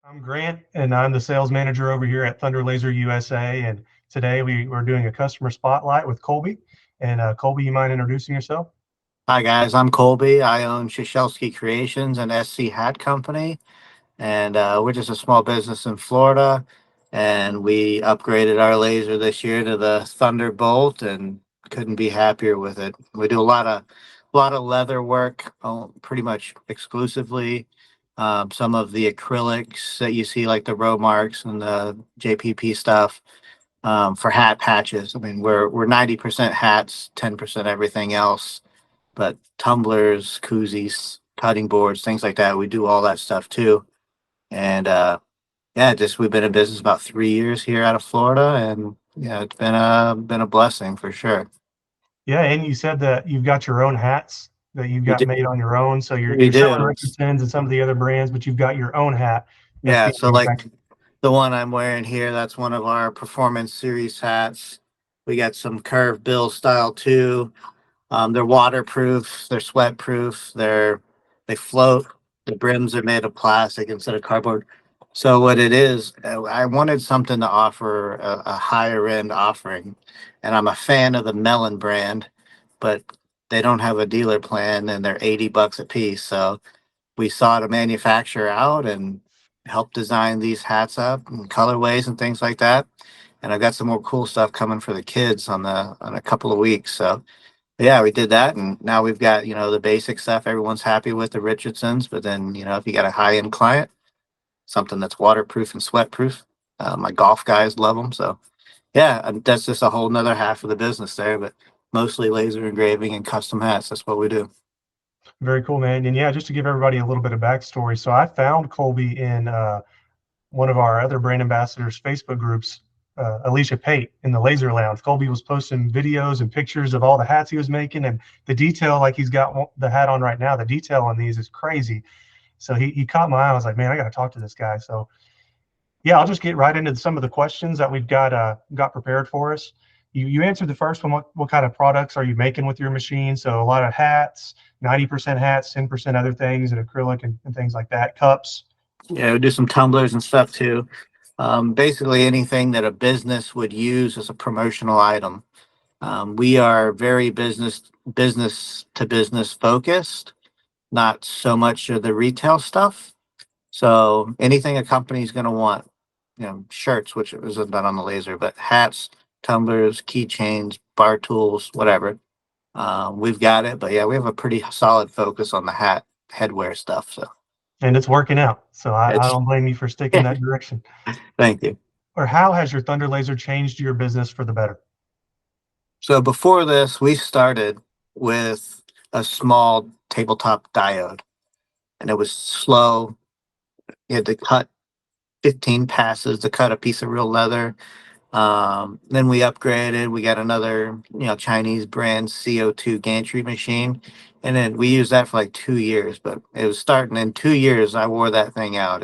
I'm Grant, and I'm the sales manager over here at Thunder Laser USA. And today we're doing a customer spotlight with Colby. And Colby, you mind introducing yourself? Hi guys, I'm Colby. I own Sechelski Creations and SC Hat Company, and we're just a small business in Florida. And we upgraded our laser this year to the Thunderbolt, and couldn't be happier with it. We do a lot of leather work, pretty much exclusively. Some of the acrylics that you see, like the row marks and the JPP stuff, for hat patches. I mean, we're 90% hats, 10% everything else, but tumblers, koozies, cutting boards, things like that. We do all that stuff too. And yeah, just we've been in business about 3 years here out of Florida, and yeah, it's been a blessing for sure. Yeah, and you said that you've got your own hats that you've We got do, made on your own. So you're we you're selling do. Richardson's and some of the other brands, but you've got your own hat that's Yeah, being so like manufactured. the one I'm wearing here, that's one of our performance series hats. We got some curved bill style too. They're waterproof, they're sweat proof, they float. The brims are made of plastic instead of cardboard. So what it is, I wanted something to offer a higher end offering, and I'm a fan of the Melon brand, but they don't have a dealer plan, and they're $80 a piece. So we sought a manufacturer out and helped design these hats up and colorways and things like that. And I've got some more cool stuff coming for the kids on a couple of weeks. So yeah, we did that, and now we've got, the basic stuff everyone's happy with, the Richardsons. But then, if you got a high end client, something that's waterproof and sweat proof, my golf guys love them. So yeah, that's just a whole nother half of the business there. But mostly laser engraving and custom hats. That's what we do. Very cool, man. And yeah, just to give everybody a little bit of backstory. So I found Colby in one of our other brand ambassadors Facebook groups, Alicia Pate in the Laser Lounge. Colby was posting videos and pictures of all the hats he was making, and the detail, like he's got the hat on right now, the detail on these is crazy. So he caught my eye. I was like, man, I got to talk to this guy. So yeah, I'll just get right into some of the questions that we've got prepared for us. You answered the first one. What kind of products are you making with your machine? So a lot of hats, 90% hats, 10% other things, and acrylic and things like that. Cups. Yeah, we do some tumblers and stuff too. Basically anything that a business would use as a promotional item. We are very business to business focused, not so much of the retail stuff. So anything a company's going to want, shirts, which isn't done on the laser, but hats, tumblers, keychains, bar tools, whatever. We've got it, but yeah, we have a pretty solid focus on the hat headwear stuff. So And it's working out. So I it's don't blame you for sticking that direction. thank you. Or how has your Thunder Laser changed your business for the better? So before this, we started with a small tabletop diode, and it was slow. You had to cut 15 passes to cut a piece of real leather. Then we upgraded. We got another, Chinese brand CO2 gantry machine, and then we used that for like 2 years. But it was starting in 2 years. I wore that thing out.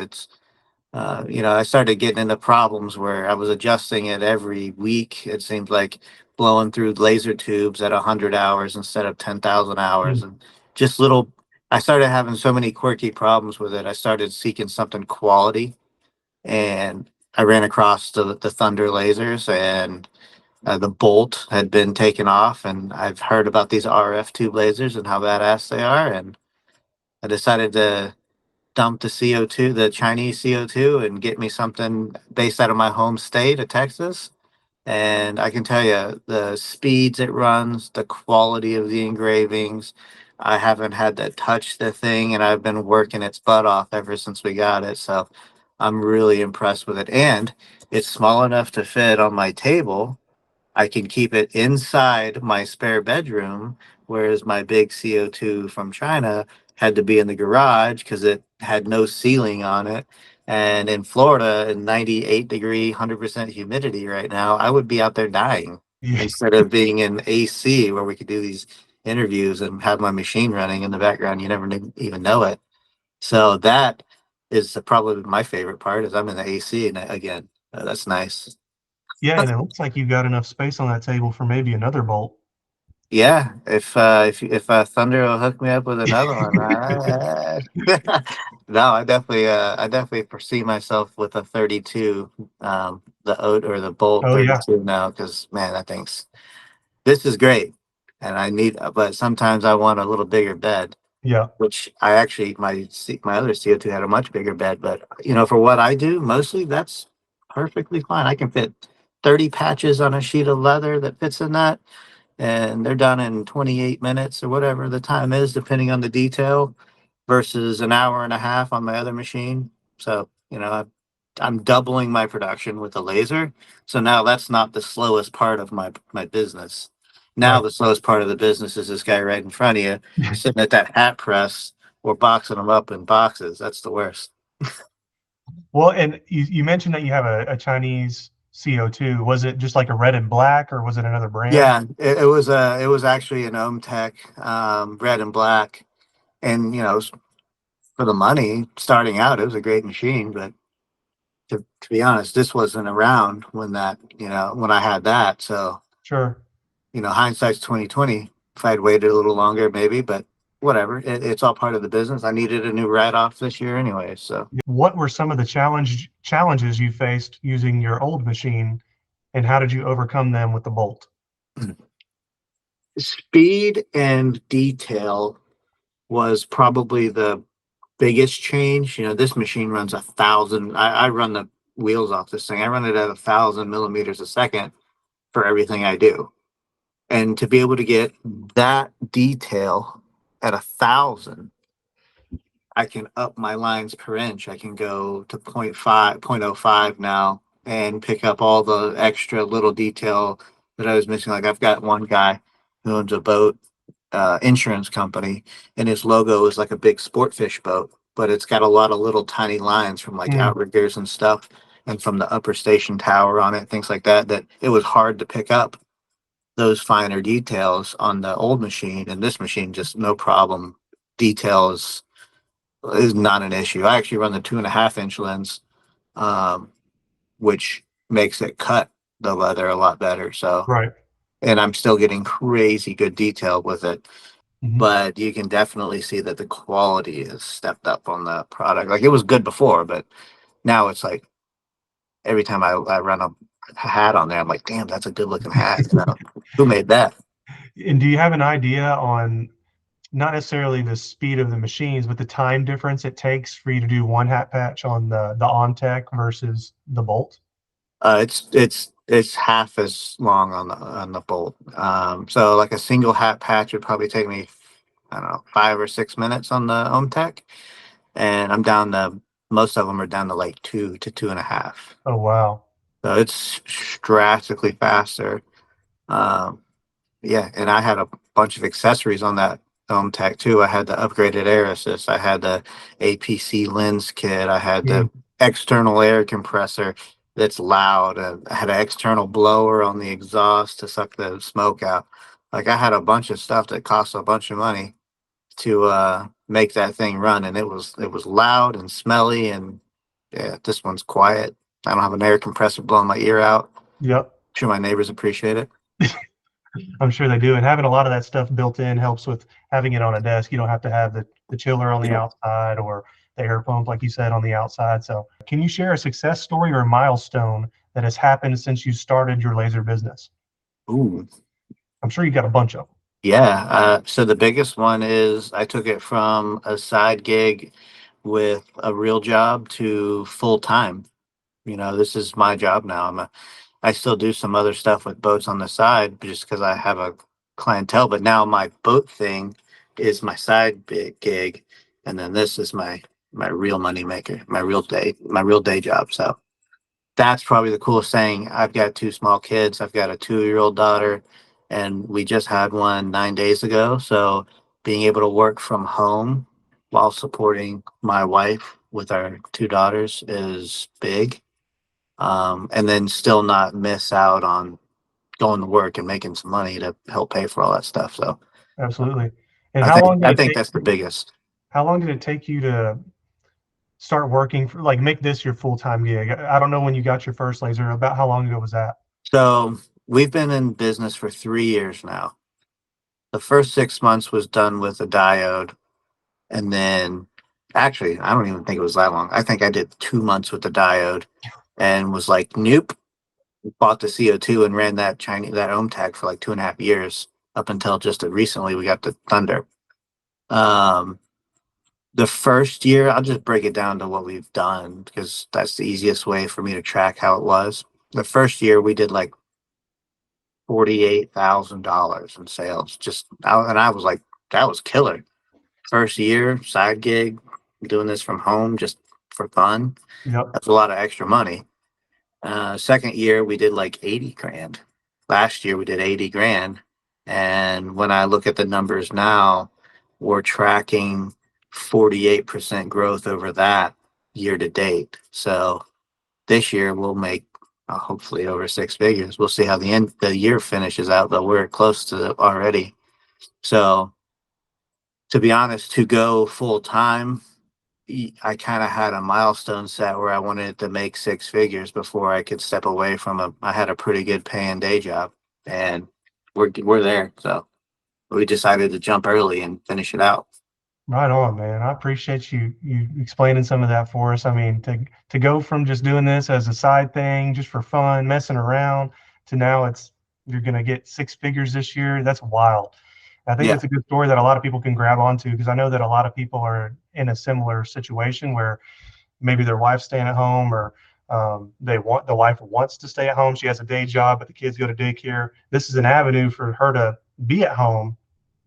I started getting into problems where I was adjusting it every week. It seemed like blowing through laser tubes at 100 hours instead of 10,000 hours, Mm. and just little. I started having so many quirky problems with it. I started seeking something quality, and I ran across the Thunder lasers, and the bolt had been taken off, and I've heard about these RF tube lasers and how badass they are, and I decided to dump the CO2, the Chinese CO2, and get me something based out of my home state of Texas. And I can tell you the speeds it runs, the quality of the engravings. I haven't had to touch the thing, and I've been working its butt off ever since we got it. So I'm really impressed with it. And it's small enough to fit on my table. I can keep it inside my spare bedroom, whereas my big CO2 from China had to be in the garage because it had no ceiling on it. And in Florida, in 98-degree, 100% humidity right now, I would be out there dying Yeah. instead of being in AC where we could do these interviews and have my machine running in the background. You never even know it. So that is probably my favorite part is I'm in the AC, and again, that's nice. Yeah, and it looks like you've got enough space on that table for maybe another bolt. Yeah, if Thunder will hook me up with another one, no, I definitely foresee myself with a 32, the Oat or the Bolt Oh yeah, 32 now, because man, that thing's this is great, and I need, but sometimes I want a little bigger bed, yeah, which I actually my other CO2 had a much bigger bed, but for what I do, mostly that's perfectly fine. I can fit 30 patches on a sheet of leather that fits in that, and they're done in 28 minutes or whatever the time is, depending on the detail, versus an hour and a half on my other machine. So, I'm doubling my production with the laser. So now that's not the slowest part of my business. Now right. the slowest part of the business is this guy right in front of you sitting at that hat press or boxing them up in boxes. That's the worst. Well, and you mentioned that you have a Chinese CO2. Was it just like a red and black, or was it another brand? Yeah, it was actually an OMTech, red and black, and for the money starting out, it was a great machine. But to be honest, this wasn't around when I had that. So, Sure. hindsight's 2020. If I'd waited a little longer, maybe, but whatever. It's all part of the business. I needed a new write off this year anyway. So What were some of the challenges you faced using your old machine, and how did you overcome them with the Bolt? speed and detail was probably the biggest change. This machine runs 1,000. I run the wheels off this thing. I run it at 1,000 millimeters a second for everything I do. And to be able to get that detail at 1,000, I can up my lines per inch. I can go to point 0.5, 0.05 now and pick up all the extra little detail that I was missing. Like I've got one guy who owns a boat insurance company, and his logo is like a big sport fish boat, but it's got a lot of little tiny lines from like Hmm. outriggers and stuff, and from the upper station tower on it, things like that. That it was hard to pick up those finer details on the old machine, and this machine just no problem. Details is not an issue. I actually run the 2.5 inch lens, um, which makes it cut the leather a lot better. So, Right. and I'm still getting crazy good detail with it. Hmm. But you can definitely see that the quality has stepped up on the product. Like it was good before, but now it's like every time I run a hat on there, I'm like, damn, that's a good looking hat. Who made that? And do you have an idea on not necessarily the speed of the machines, but the time difference it takes for you to do one hat patch on the OMTech versus the Bolt? It's half as long on the bolt. So like a single hat patch would probably take me, I don't know, 5 or 6 minutes on the OMTech, and I'm down to most of them are down to like 2 to 2.5. Oh wow. So it's drastically faster. Um, yeah, and I had a bunch of accessories on that Film Tech too. I had the upgraded air assist. I had the APC lens kit. I had Mm. the external air compressor that's loud. I had an external blower on the exhaust to suck the smoke out. Like I had a bunch of stuff that cost a bunch of money to make that thing run, and it was loud and smelly. And yeah, this one's quiet. I don't have an air compressor blowing my ear out. Yep. Sure, my neighbors appreciate it. I'm sure they do. And having a lot of that stuff built in helps with having it on a desk. You don't have to have the chiller on the Yeah. outside or the air pump, like you said, on the outside. So, can you share a success story or a milestone that has happened since you started your laser business? Ooh. I'm sure you got a bunch of them. Yeah. So the biggest one is I took it from a side gig with a real job to full time. This is my job now. I still do some other stuff with boats on the side just because I have a clientele, but now my boat thing is my side big gig, and then this is my real money maker, my real day job. So that's probably the coolest thing. I've got two small kids. I've got a 2-year-old daughter, and we just had one 9 days ago. So being able to work from home while supporting my wife with our two daughters is big. And then still not miss out on going to work and making some money to help pay for all that stuff. So Absolutely. And I how think long did I it think take? that's the biggest. How long did it take you to start working for, like, make this your full time gig? I don't know when you got your first laser. About how long ago was that? So we've been in business for 3 years now. The first 6 months was done with a diode, and then actually, I don't even think it was that long. I think I did 2 months with the diode, and was like, nope. Bought the CO2 and ran that OMTech for like 2.5 years up until just recently we got the Thunder. Um, the first year, I'll just break it down to what we've done because that's the easiest way for me to track how it was. The first year we did like $48,000 in sales. And I was like, that was killer. First year, side gig, doing this from home just for fun. Yep. That's a lot of extra money. Second year we did like 80 grand. Last year we did 80 grand. And when I look at the numbers now, we're tracking 48% growth over that year to date. So this year we'll make hopefully over 6 figures. We'll see how the year finishes out, but we're close to it already. So to be honest, to go full time, I kind of had a milestone set where I wanted to make 6 figures before I could step away from I had a pretty good paying day job, and we're there. So we decided to jump early and finish it out. Right on, man. I appreciate you explaining some of that for us. I mean, to go from just doing this as a side thing, just for fun, messing around, to now you're gonna get 6 figures this year. That's wild. I think Yeah. that's a good story that a lot of people can grab onto because I know that a lot of people are in a similar situation where maybe their wife's staying at home or the wife wants to stay at home. She has a day job, but the kids go to daycare. This is an avenue for her to be at home,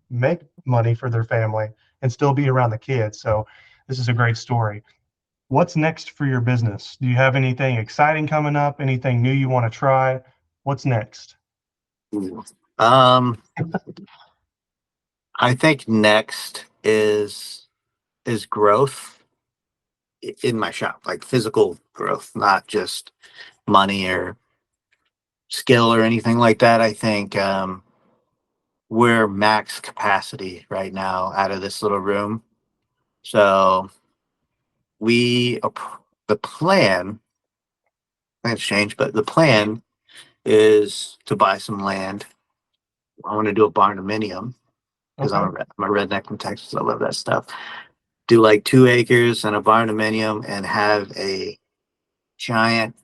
make money for their family, and still be around the kids. So this is a great story. What's next for your business? Do you have anything exciting coming up? Anything new you want to try? What's next? Um, I think next is growth in my shop, like physical growth, not just money or skill or anything like that. I think we're max capacity right now out of this little room. So we the plans change, but the plan is to buy some land. I want to do a barndominium because Okay. I'm a redneck from Texas. I love that stuff. Do like 2 acres and a barndominium and have a giant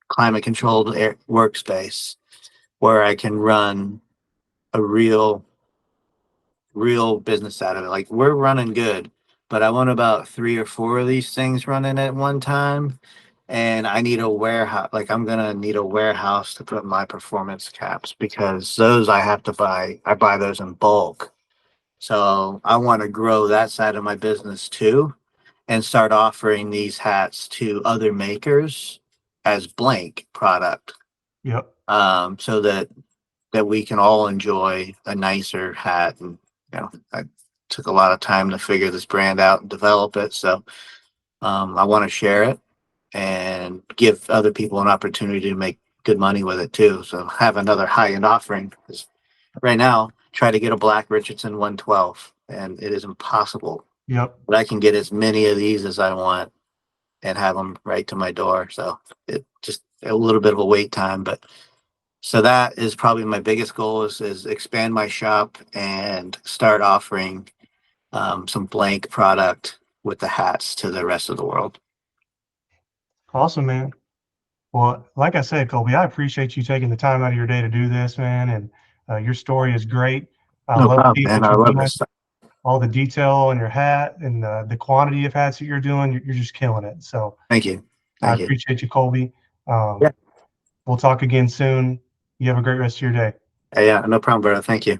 climate controlled workspace where I can run a real business out of it. Like we're running good, but I want about 3 or 4 of these things running at one time. And I need a warehouse. Like I'm gonna need a warehouse to put my performance caps because those I have to buy. I buy those in bulk. So I want to grow that side of my business too and start offering these hats to other makers as blank product. Yep. So that we can all enjoy a nicer hat. And I took a lot of time to figure this brand out and develop it. So I want to share it and give other people an opportunity to make good money with it too. So have another high end offering because right now try to get a black Richardson 112 and it is impossible. Yep. But I can get as many of these as I want and have them right to my door. So it just a little bit of a wait time, but so that is probably my biggest goal is expand my shop and start offering some blank product with the hats to the rest of the world. Awesome, man. Well, like I said, Colby, I appreciate you taking the time out of your day to do this, man. And your story is great. I No love problem, seeing man. what I you're love doing, this stuff. all the detail on your hat and the quantity of hats that you're doing. You're just killing it. So Thank you. I Thank you. appreciate you, Colby. Yeah. We'll talk again soon. You have a great rest of your day. Yeah, no problem, brother. Thank you.